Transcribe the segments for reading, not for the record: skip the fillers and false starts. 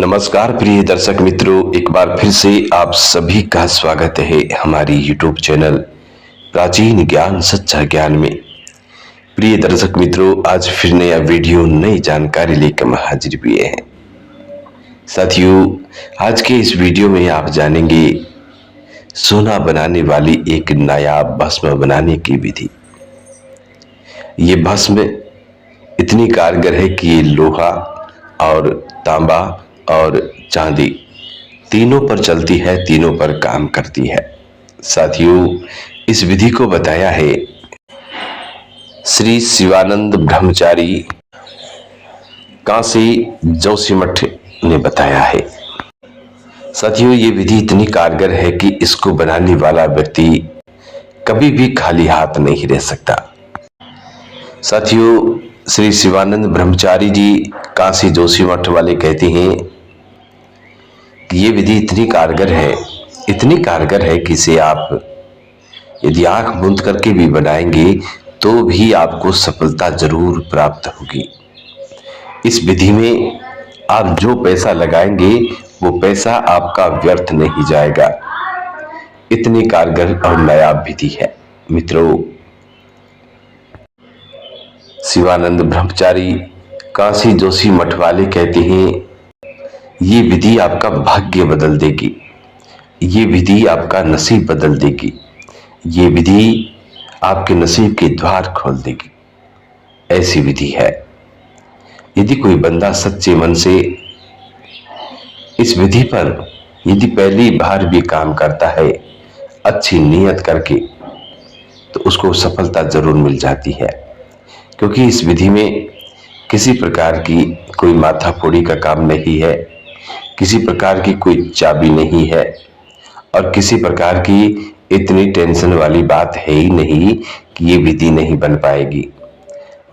नमस्कार प्रिय दर्शक मित्रों, एक बार फिर से आप सभी का स्वागत है हमारी YouTube चैनल प्राचीन ज्ञान सच्चा ज्ञान में। प्रिय दर्शक मित्रों, आज फिर नया वीडियो नई जानकारी लेकर हम हाजिर हुए हैं। साथियों, आज के इस वीडियो में आप जानेंगे सोना बनाने वाली एक नायाब भस्म बनाने की विधि। ये भस्म इतनी कारगर है कि ये लोहा और तांबा और चांदी तीनों पर चलती है, तीनों पर काम करती है। साथियों, इस विधि को बताया है श्री शिवानंद ब्रह्मचारी काशी जोशीमठ ने बताया है। साथियों, ये विधि इतनी कारगर है कि इसको बनाने वाला व्यक्ति कभी भी खाली हाथ नहीं रह सकता। साथियों, श्री शिवानंद ब्रह्मचारी जी काशी जोशीमठ वाले कहते हैं कि ये विधि इतनी कारगर है कि इसे आप यदि आंख बंद करके भी बनाएंगे तो भी आपको सफलता जरूर प्राप्त होगी। इस विधि में आप जो पैसा लगाएंगे वो पैसा आपका व्यर्थ नहीं जाएगा। इतनी कारगर और नायाब विधि है। मित्रों, शिवानंद ब्रह्मचारी काशी जोशीमठ वाले कहते हैं ये विधि आपका भाग्य बदल देगी, ये विधि आपका नसीब बदल देगी, ये विधि आपके नसीब के द्वार खोल देगी। ऐसी विधि है। यदि कोई बंदा सच्चे मन से इस विधि पर यदि पहली बार भी काम करता है अच्छी नीयत करके, तो उसको सफलता जरूर मिल जाती है। क्योंकि इस विधि में किसी प्रकार की कोई माथाफोड़ी का काम नहीं है, किसी प्रकार की कोई चाबी नहीं है और किसी प्रकार की इतनी टेंशन वाली बात है ही नहीं कि ये विधि नहीं बन पाएगी।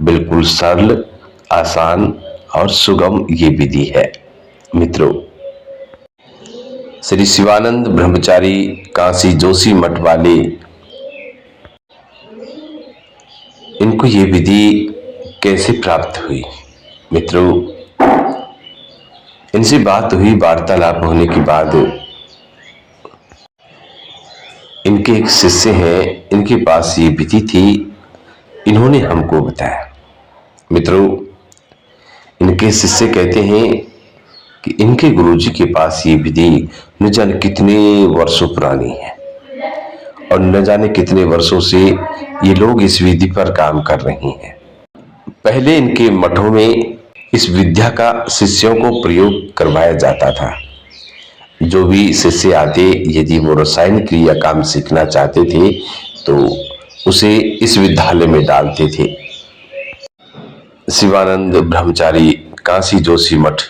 बिल्कुल सरल, आसान और सुगम ये विधि है। मित्रों, श्री शिवानंद ब्रह्मचारी काशी जोशीमठ वाले, इनको ये विधि कैसे प्राप्त हुई? मित्रों, इनसे बात हुई, वार्तालाप होने के बाद इनके एक शिष्य हैं, इनके पास ये विधि थी, इन्होंने हमको बताया। मित्रों, इनके शिष्य कहते हैं कि इनके गुरुजी के पास ये विधि न जाने कितने वर्षों पुरानी है और न जाने कितने वर्षों से ये लोग इस विधि पर काम कर रहे हैं। पहले इनके मठों में इस विद्या का शिष्यों को प्रयोग करवाया जाता था। जो भी शिष्य आते, यदि वो रसायन क्रिया काम सीखना चाहते थे तो उसे इस विद्यालय में डालते थे। शिवानंद ब्रह्मचारी काशी जोशीमठ,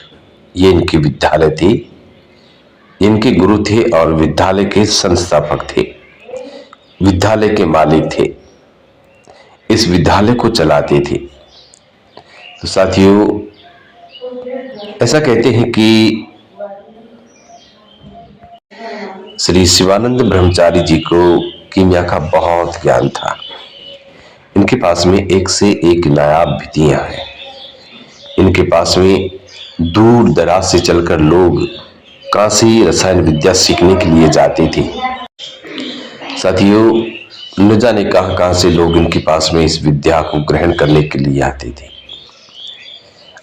ये इनकी विद्यालय थी, इनके गुरु थे और विद्यालय के संस्थापक थे, विद्यालय के मालिक थे, इस विद्यालय को चलाते थे। तो साथियों, ऐसा कहते हैं कि श्री शिवानंद ब्रह्मचारी जी को कीमिया का बहुत ज्ञान था। इनके पास में एक से एक नायाब विधियां हैं। इनके पास में दूर दराज से चलकर लोग काशी रसायन विद्या सीखने के लिए जाते थे। साथियों, न जाने कहां से लोग इनके पास में इस विद्या को ग्रहण करने के लिए आते थे।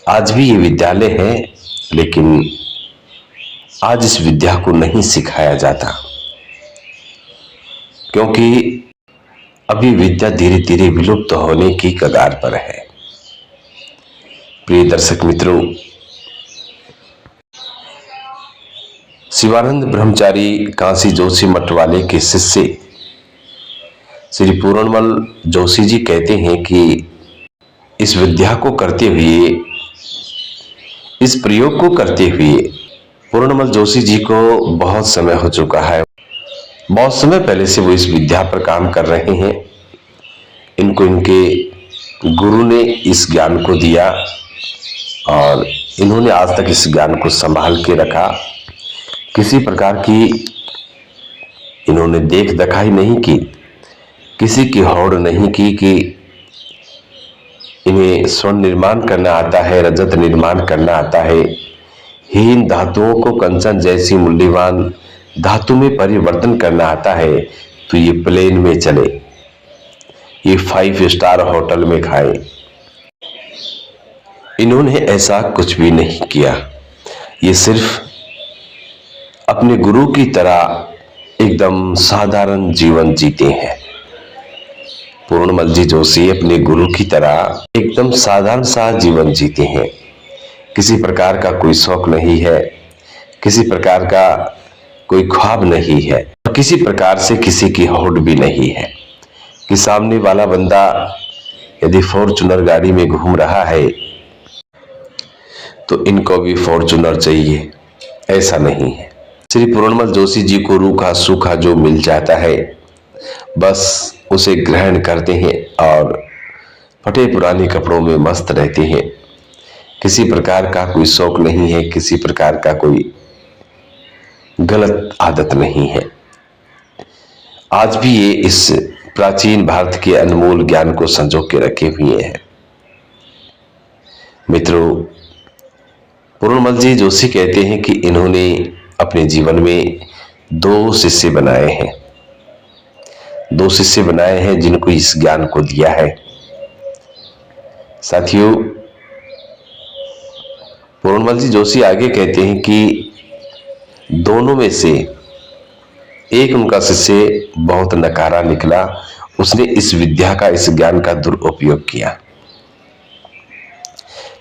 आज भी ये विद्यालय है, लेकिन आज इस विद्या को नहीं सिखाया जाता, क्योंकि अभी विद्या धीरे धीरे विलुप्त होने की कगार पर है। प्रिय दर्शक मित्रों, शिवानंद ब्रह्मचारी काशी जोशीमठ वाले के शिष्य श्री पूर्णमल जोशी जी कहते हैं कि इस विद्या को करते हुए, इस प्रयोग को करते हुए पूर्णमल जोशी जी को बहुत समय हो चुका है। बहुत समय पहले से वो इस विद्या पर काम कर रहे हैं। इनको इनके गुरु ने इस ज्ञान को दिया और इन्होंने आज तक इस ज्ञान को संभाल के रखा। किसी प्रकार की इन्होंने देख दिखाई नहीं की, किसी की होड़ नहीं की कि इन्हें स्वर्ण निर्माण करना आता है, रजत निर्माण करना आता है, हीन धातुओं को कंचन जैसी मूल्यवान धातु में परिवर्तन करना आता है तो ये प्लेन में चले, ये 5 स्टार होटल में खाए। इन्होंने ऐसा कुछ भी नहीं किया। ये सिर्फ अपने गुरु की तरह एकदम साधारण जीवन जीते हैं। पूर्णमल जी जोशी अपने गुरु की तरह एकदम साधारण सा जीवन जीते हैं। किसी प्रकार का कोई शौक नहीं है, किसी प्रकार का कोई ख्वाब नहीं है, और किसी प्रकार से किसी की होड़ भी नहीं है कि सामने वाला बंदा यदि फॉर्च्यूनर गाड़ी में घूम रहा है तो इनको भी फॉर्च्यूनर चाहिए, ऐसा नहीं है। श्री पूर्णमल जोशी जी को रूखा सूखा जो मिल जाता है बस उसे ग्रहण करते हैं और फटे पुराने कपड़ों में मस्त रहते हैं। किसी प्रकार का कोई शौक नहीं है, किसी प्रकार का कोई गलत आदत नहीं है। आज भी ये इस प्राचीन भारत के अनमोल ज्ञान को संजो के रखे हुए हैं। मित्रों, पूर्णमल जी जोशी कहते हैं कि इन्होंने अपने जीवन में 2 शिष्य बनाए हैं, 2 शिष्य बनाए हैं जिनको इस ज्ञान को दिया है। साथियों, पूर्णमल जी जोशी आगे कहते हैं कि दोनों में से एक उनका शिष्य बहुत नकारा निकला, उसने इस विद्या का, इस ज्ञान का दुरुपयोग किया,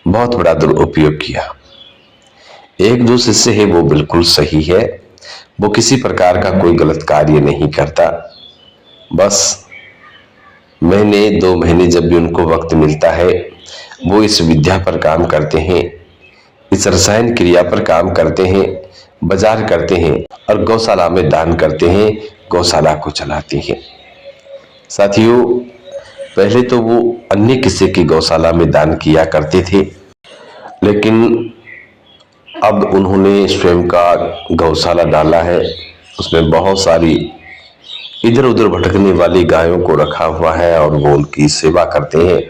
बहुत बड़ा दुरुपयोग किया। एक जो शिष्य है वो बिल्कुल सही है, वो किसी प्रकार का कोई गलत कार्य नहीं करता। बस महीने 2 महीने जब भी उनको वक्त मिलता है वो इस विद्या पर काम करते हैं, इस रसायन क्रिया पर काम करते हैं, बाजार करते हैं और गौशाला में दान करते हैं, गौशाला को चलाते हैं। साथियों, पहले तो वो अन्य किसी की गौशाला में दान किया करते थे, लेकिन अब उन्होंने स्वयं का गौशाला डाला है। उसमें बहुत सारी इधर उधर भटकने वाली गायों को रखा हुआ है और वो उनकी सेवा करते हैं।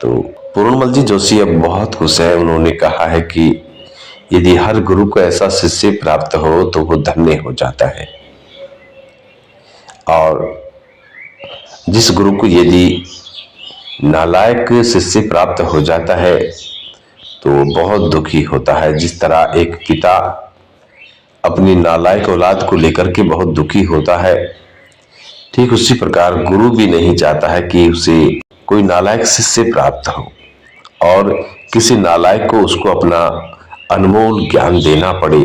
तो पूर्णमल जी जोशी अब बहुत खुश है। उन्होंने कहा है कि यदि हर गुरु को ऐसा शिष्य प्राप्त हो तो वो धन्य हो जाता है, और जिस गुरु को यदि नालायक शिष्य प्राप्त हो जाता है तो बहुत दुखी होता है। जिस तरह एक पिता अपनी नालायक औलाद को लेकर के बहुत दुखी होता है, ठीक उसी प्रकार गुरु भी नहीं चाहता है कि उसे कोई नालायक शिष्य प्राप्त हो और किसी नालायक को उसको अपना अनमोल ज्ञान देना पड़े।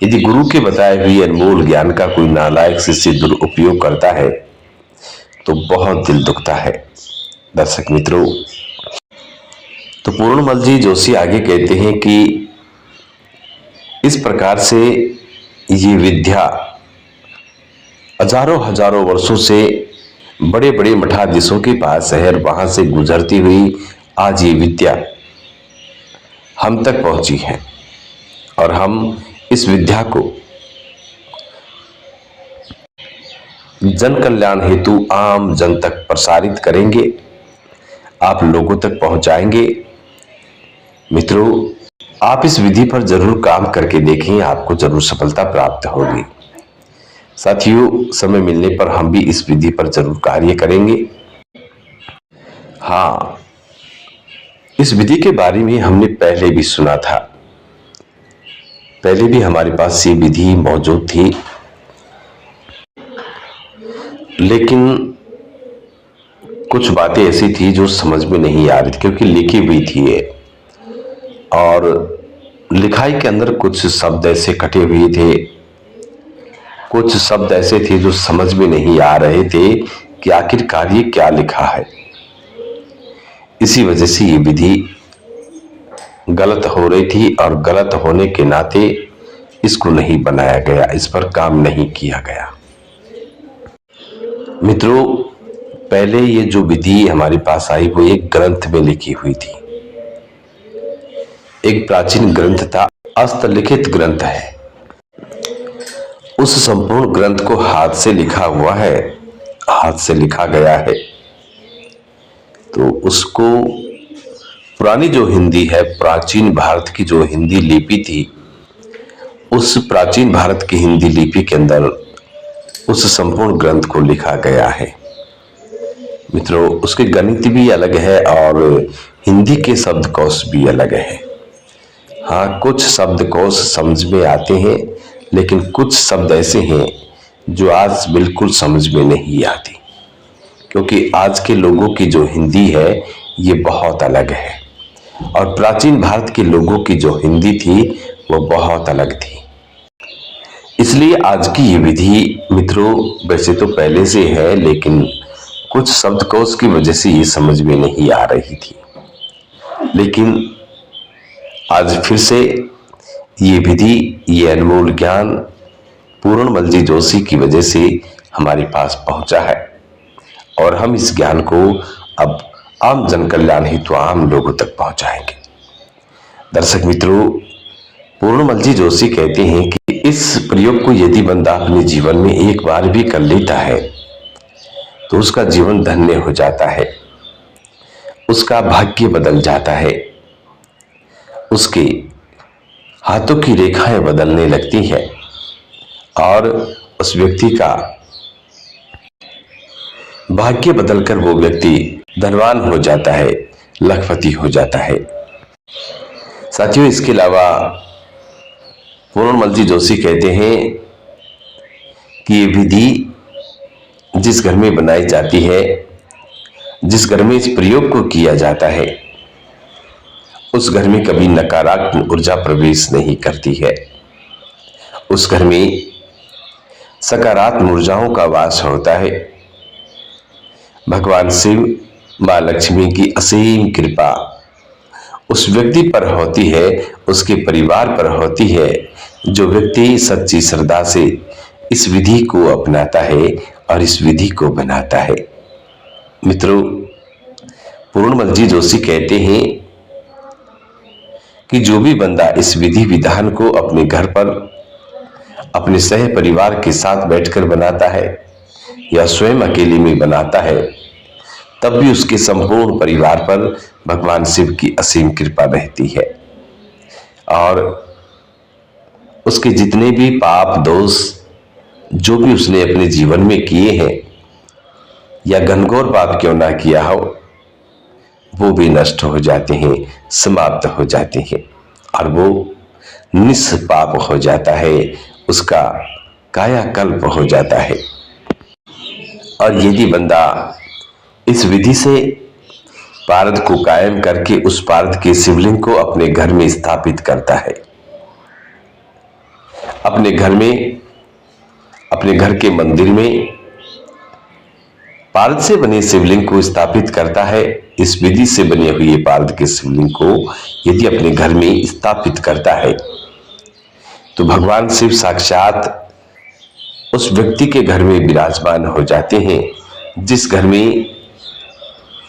यदि गुरु के बताए हुए अनमोल ज्ञान का कोई नालायक शिष्य दुरुपयोग करता है तो बहुत दिल दुखता है। दर्शक मित्रों, तो पूर्णमल जी जोशी आगे कहते हैं कि इस प्रकार से ये विद्या हजारों हजारों वर्षों से बड़े बड़े मठाधीशों के पास है, वहां से गुजरती हुई आज ये विद्या हम तक पहुंची है और हम इस विद्या को जन कल्याण हेतु आम जन तक प्रसारित करेंगे, आप लोगों तक पहुंचाएंगे। मित्रों, आप इस विधि पर जरूर काम करके देखें, आपको जरूर सफलता प्राप्त होगी। साथियों, समय मिलने पर हम भी इस विधि पर जरूर कार्य करेंगे। हाँ, इस विधि के बारे में हमने पहले भी सुना था, पहले भी हमारे पास ये विधि मौजूद थी, लेकिन कुछ बातें ऐसी थी जो समझ में नहीं आ रही थी क्योंकि लिखी हुई थी ये, और लिखाई के अंदर कुछ शब्द ऐसे कटे हुए थे, कुछ शब्द ऐसे थे जो समझ में नहीं आ रहे थे कि आखिरकार ये क्या लिखा है। इसी वजह से ये विधि गलत हो रही थी और गलत होने के नाते इसको नहीं बनाया गया, इस पर काम नहीं किया गया। मित्रों, पहले ये जो विधि हमारे पास आई वो एक ग्रंथ में लिखी हुई थी, एक प्राचीन ग्रंथ था, हस्तलिखित ग्रंथ है। उस संपूर्ण ग्रंथ को हाथ से लिखा हुआ है, हाथ से लिखा गया है। तो उसको पुरानी जो हिंदी है, प्राचीन भारत की जो हिंदी लिपि थी, उस प्राचीन भारत की हिंदी लिपि के अंदर उस संपूर्ण ग्रंथ को लिखा गया है। मित्रों, उसके गणित भी अलग है और हिंदी के शब्दकोश भी अलग है। हाँ, कुछ शब्दकोश समझ में आते हैं, लेकिन कुछ शब्द ऐसे हैं जो आज बिल्कुल समझ में नहीं आती, क्योंकि आज के लोगों की जो हिंदी है ये बहुत अलग है और प्राचीन भारत के लोगों की जो हिंदी थी वो बहुत अलग थी। इसलिए आज की ये विधि मित्रों वैसे तो पहले से है, लेकिन कुछ शब्दकोश की वजह से ये समझ में नहीं आ रही थी। लेकिन आज फिर से ये विधि, ये अनमोल ज्ञान पूर्णमल जी जोशी की वजह से हमारे पास पहुंचा है और हम इस ज्ञान को अब आम जन कल्याण हेतु आम लोगों तक पहुंचाएंगे। दर्शक मित्रों, पूर्णमल जी जोशी कहते हैं कि इस प्रयोग को यदि बंदा अपने जीवन में एक बार भी कर लेता है तो उसका जीवन धन्य हो जाता है, उसका भाग्य बदल जाता है, उसके हाथों की रेखाएं बदलने लगती हैं और उस व्यक्ति का भाग्य बदलकर वो व्यक्ति धनवान हो जाता है, लखपति हो जाता है। साथियों, इसके अलावा पूर्णमल जी जोशी कहते हैं कि ये विधि जिस घर में बनाई जाती है, जिस घर में इस प्रयोग को किया जाता है, उस घर में कभी नकारात्मक ऊर्जा प्रवेश नहीं करती है। उस घर में सकारात्मक ऊर्जाओं का वास होता है। भगवान शिव, मां लक्ष्मी की असीम कृपा उस व्यक्ति पर होती है, उसके परिवार पर होती है, जो व्यक्ति सच्ची श्रद्धा से इस विधि को अपनाता है और इस विधि को बनाता है। मित्रों, पूर्णमल जी जोशी कहते हैं कि जो भी बंदा इस विधि विधान को अपने घर पर अपने सह परिवार के साथ बैठकर बनाता है या स्वयं अकेले में बनाता है, तब भी उसके संपूर्ण परिवार पर भगवान शिव की असीम कृपा रहती है और उसके जितने भी पाप दोष जो भी उसने अपने जीवन में किए हैं या घनघोर पाप क्यों ना किया हो, वो भी नष्ट हो जाते हैं, समाप्त हो जाते हैं और वो निष्पाप हो जाता है, उसका कायाकल्प हो जाता है। और यदि बंदा इस विधि से पारद को कायम करके उस पारद के शिवलिंग को अपने घर में स्थापित करता है, अपने घर में, अपने घर के मंदिर में पारद से बने शिवलिंग को स्थापित करता है, इस विधि से बने हुए पारद के शिवलिंग को यदि अपने घर में स्थापित करता है तो भगवान शिव साक्षात उस व्यक्ति के घर में विराजमान हो जाते हैं, जिस घर में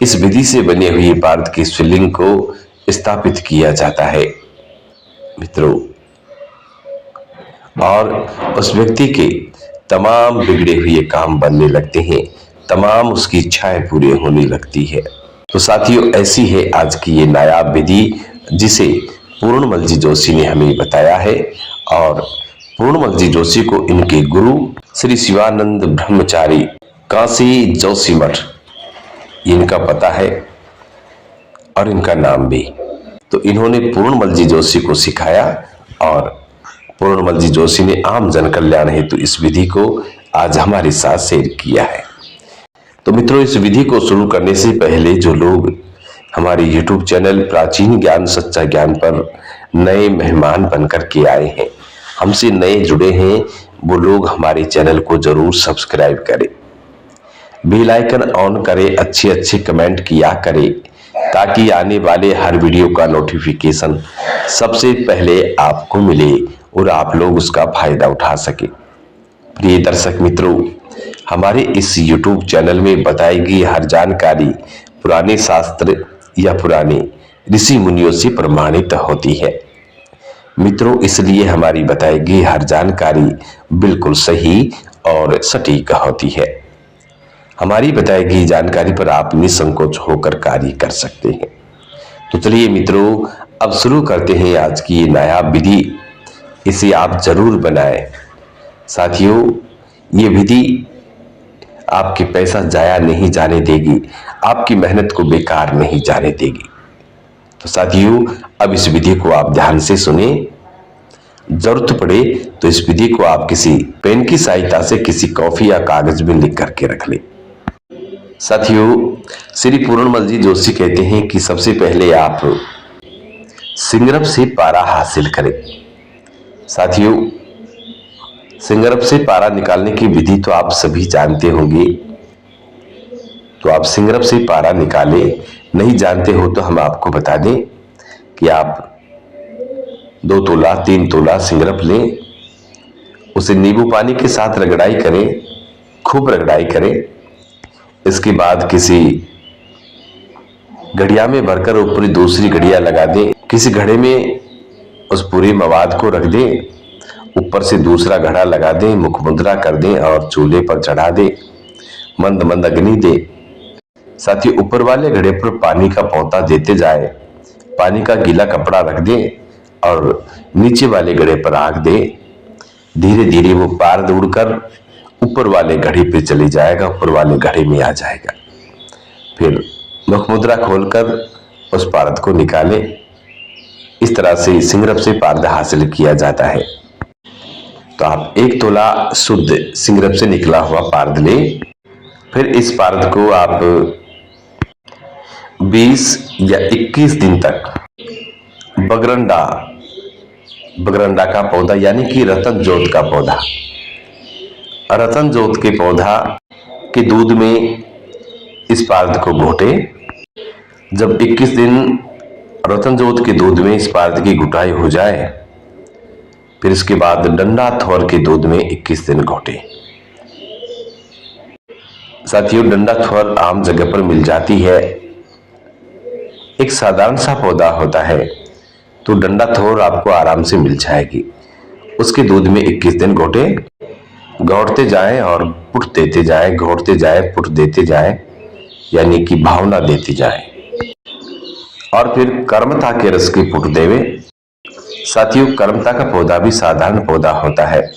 इस विधि से बने हुए पारद के शिवलिंग को स्थापित किया जाता है। मित्रों, और उस व्यक्ति के तमाम बिगड़े हुए काम बनने लगते हैं, तमाम उसकी इच्छाएं पूरी होने लगती है। तो साथियों, ऐसी है आज की ये नायाब विधि जिसे पूर्णमल जी जोशी ने हमें बताया है और पूर्णमल जी जोशी को इनके गुरु श्री शिवानंद ब्रह्मचारी काशी जोशी मठ इनका पता है और इनका नाम भी। तो इन्होंने पूर्णमल जी जोशी को सिखाया और पूर्णमल जी जोशी ने आम जन कल्याण हेतु इस विधि को आज हमारे साथ शेयर किया है। तो मित्रों, इस विधि को शुरू करने से पहले जो लोग हमारे YouTube चैनल प्राचीन ज्ञान सच्चा ज्ञान पर नए मेहमान बनकर के आए हैं, हमसे नए जुड़े हैं, वो लोग हमारे चैनल को जरूर सब्सक्राइब करें, बेल आइकन ऑन करें, अच्छे अच्छे कमेंट किया करें ताकि आने वाले हर वीडियो का नोटिफिकेशन सबसे पहले आपको मिले और आप लोग उसका फायदा उठा सके। प्रिय दर्शक मित्रों, हमारे इस YouTube चैनल में बताई गई हर जानकारी पुराने शास्त्र या पुराने ऋषि मुनियों से प्रमाणित होती है। मित्रों, इसलिए हमारी बताई गई हर जानकारी बिल्कुल सही और सटीक होती है। हमारी बताई गई जानकारी पर आप निसंकोच होकर कार्य कर सकते हैं। तो चलिए मित्रों, अब शुरू करते हैं आज की ये नायाब विधि। इसे आप जरूर बनाएं। साथियों, ये विधि आपके पैसा जाया नहीं जाने देगी, आपकी मेहनत को बेकार नहीं जाने देगी। तो साथियों, अब इस विधि को आप ध्यान से सुने। जरूरत पड़े तो इस विधि को आप किसी पेन की सहायता से किसी कॉफी या कागज में लिख करके रख लें। साथियों, श्री पूर्णमल जी जोशी कहते हैं कि सबसे पहले आप सिंगरफ से पारा हासिल करें। साथियों, सिंगरफ से पारा निकालने की विधि तो आप सभी जानते होंगे। तो आप सिंगरफ से पारा निकालें। नहीं जानते हो तो हम आपको बता दें कि आप 2 तोला 3 तोला सिंगरफ लें, उसे नींबू पानी के साथ रगड़ाई करें, खूब रगड़ाई करें। इसके बाद किसी घड़िया में भरकर ऊपर दूसरी घड़िया लगा दें। किसी घड़े में उस पूरे मवाद को रख दें, ऊपर से दूसरा घड़ा लगा दें, मुख मुद्रा कर दें और चूल्हे पर चढ़ा दें। मंद मंद अग्नि दें। साथ ही ऊपर वाले घड़े पर पानी का पौधा देते जाए, पानी का गीला कपड़ा रख दें और नीचे वाले घड़े पर आग दें। धीरे धीरे वो पार उड़कर ऊपर वाले घड़े पे चले जाएगा, ऊपर वाले घड़े में आ जाएगा। फिर मुख मुद्रा खोलकर उस पारद को निकाले। इस तरह से सिंगरफ से पारद हासिल किया जाता है। तो आप 1 तोला शुद्ध सिंगरफ से निकला हुआ पारद लें। फिर इस पारद को आप 20 या 21 दिन तक बगरंडा का पौधा यानी कि रतन जोत का पौधा, रतन जोत के पौधा के दूध में इस पारद को घोटे। जब 21 दिन रतन जोत के दूध में इस पारद की घुटाई हो जाए, फिर इसके बाद डंडा थोर के दूध में 21 दिन घोटे। साथियों, डंडा थोर आम जगह पर मिल जाती है। एक साधारण सा पौधा होता है, तो डंडा थोर आपको आराम से मिल जाएगी। उसके दूध में 21 दिन घोटे, घोटते जाएं और पुट देते जाएं, घोटते जाएं पुट देते जाएं, यानी कि भावना देती जाएं। और फिर कर्मता के रस की पुट देवे। साथियों, कर्मता का पौधा भी साधारण पौधा होता है,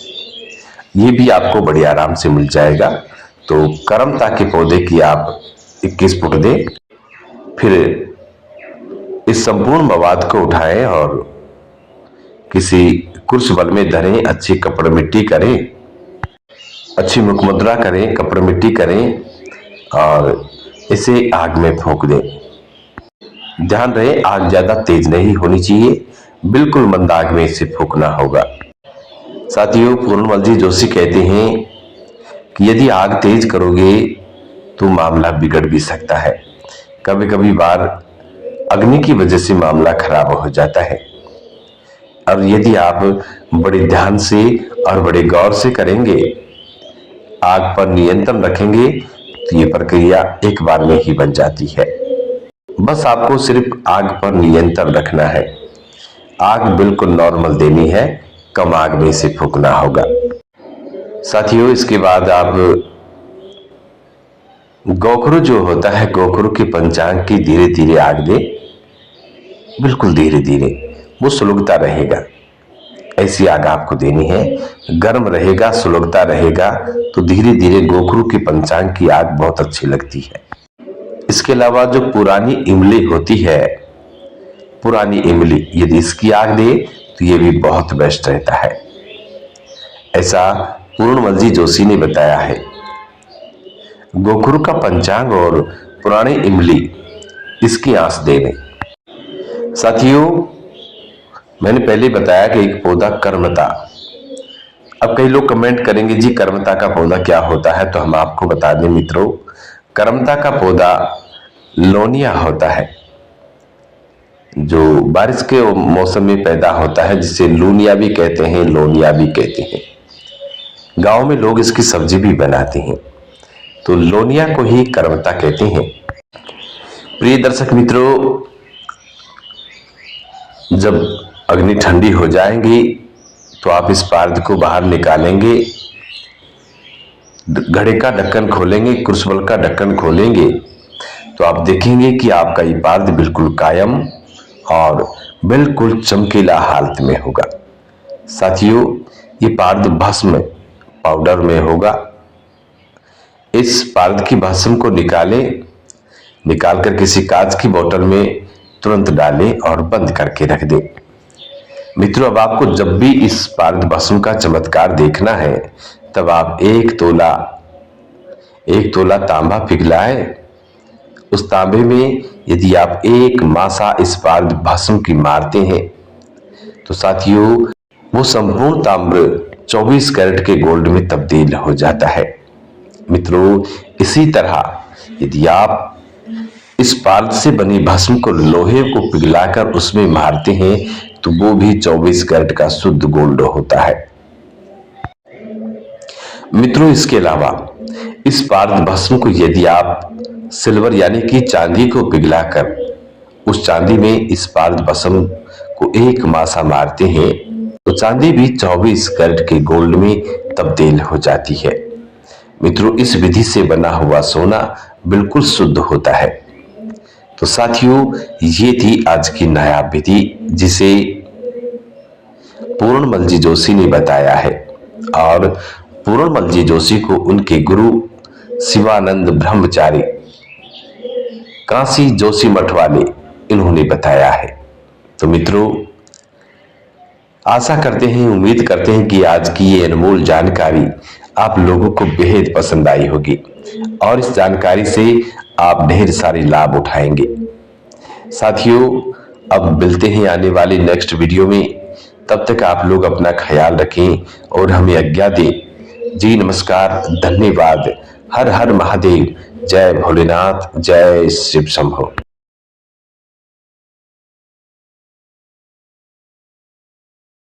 ये भी आपको बड़े आराम से मिल जाएगा। तो कर्मता के पौधे की आप 21 पुट दें। फिर इस संपूर्ण मवाद को उठाएं और किसी कुर्स बल में धरें, अच्छी कपड़ मिट्टी करें, अच्छी मुख मुद्रा करें, कपड़ मिट्टी करें और इसे आग में फूंक दें। ध्यान रहे, आग ज्यादा तेज नहीं होनी चाहिए, बिल्कुल मंद आग में इसे फूंकना होगा। साथियों, पूर्णमल जी जोशी कहते हैं कि यदि आग तेज करोगे तो मामला बिगड़ भी सकता है। कभी कभी बार अग्नि की वजह से मामला खराब हो जाता है। और यदि आप बड़े ध्यान से और बड़े गौर से करेंगे, आग पर नियंत्रण रखेंगे, तो ये प्रक्रिया एक बार में ही बन जाती है। बस आपको सिर्फ आग पर नियंत्रण रखना है। आग बिल्कुल नॉर्मल देनी है, कम आग में से फूंकना होगा। साथियों, इसके बाद आप गोखरू जो होता है, गोखरू के पंचांग की धीरे धीरे आग दे, बिल्कुल धीरे धीरे, वो सुलगता रहेगा। ऐसी आग आपको देनी है। गर्म रहेगा, सुलगता रहेगा, तो धीरे धीरे गोखरू के पंचांग की आग बहुत अच्छी लगती है। इसके अलावा जो पुरानी इमली होती है, पुरानी इमली, यदि इसकी आग दे तो ये भी बहुत बेस्ट रहता है। ऐसा पूर्णमल जी जोशी ने बताया है। गोखरू का पंचांग और पुरानी इमली, इसकी आंच देने। साथियों, मैंने पहले बताया कि एक पौधा कर्मता। अब कई लोग कमेंट करेंगे, जी कर्मता का पौधा क्या होता है? तो हम आपको बता दें मित्रों, कर्मता का पौधा लोनिया होता है, जो बारिश के मौसम में पैदा होता है, जिसे लूनिया भी कहते हैं, लोनिया भी कहते हैं। गांव में लोग इसकी सब्जी भी बनाते हैं, तो लोनिया को ही कर्मता कहते हैं। प्रिय दर्शक मित्रों, जब अग्नि ठंडी हो जाएंगी तो आप इस पारद को बाहर निकालेंगे, घड़े का ढक्कन खोलेंगे, क्रुसिबल का ढक्कन खोलेंगे, तो आप देखेंगे कि आपका ये पारद बिल्कुल कायम और बिल्कुल चमकीला हालत में होगा। साथियों, ये पारद भस्म पाउडर में होगा। इस पारद की भस्म को निकालकर किसी कांच की बोतल में तुरंत डालें और बंद करके रख दें। मित्रों, अब आपको जब भी इस पारद भस्म का चमत्कार देखना है, तब आप एक तोला तांबा पिघलाएं। उस तांबे में यदि आप एक मासा इस पारद भस्म की मारते हैं, तो साथियों वो संपूर्ण ताम्र 24 कैरेट के गोल्ड में तब्दील हो जाता है। मित्रों, इसी तरह यदि आप इस पारद से बनी भस्म को लोहे को पिघलाकर उसमें मारते हैं, तो वो भी 24 कैरेट का शुद्ध गोल्ड होता है। मित्रों, इसके अलावा इस पारद भस्म को यदि आप सिल्वर यानी कि चांदी को पिघलाकर उस चांदी में इस पारद भस्म को एक मासा मारते हैं, तो चांदी भी 24 कैरेट के गोल्ड में तब्दील हो जाती है। मित्रों, इस विधि से बना हुआ सोना बिल्कुल शुद्ध होता है। तो साथियों, ये थी आज की नायाब विधि जिसे पूर्णमल जी जोशी ने बताया है, और पूर्णमल जी जोशी को उनके गुरु शिवानंद ब्रह्मचारी काशी जोशी मठ वाले इन्होंने बताया है। तो मित्रों, आशा करते हैं, उम्मीद करते हैं कि आज की ये अनमोल जानकारी आप लोगों को बेहद पसंद आई होगी और इस जानकारी से आप ढेर सारे लाभ उठाएंगे। साथियों, अब मिलते हैं आने वाली नेक्स्ट वीडियो में। तब तक आप लोग अपना ख्याल रखें और हमें आज्ञा दें। जी नमस्कार, धन्यवाद। हर हर महादेव। जय भोलेनाथ, जय शिव शंभो।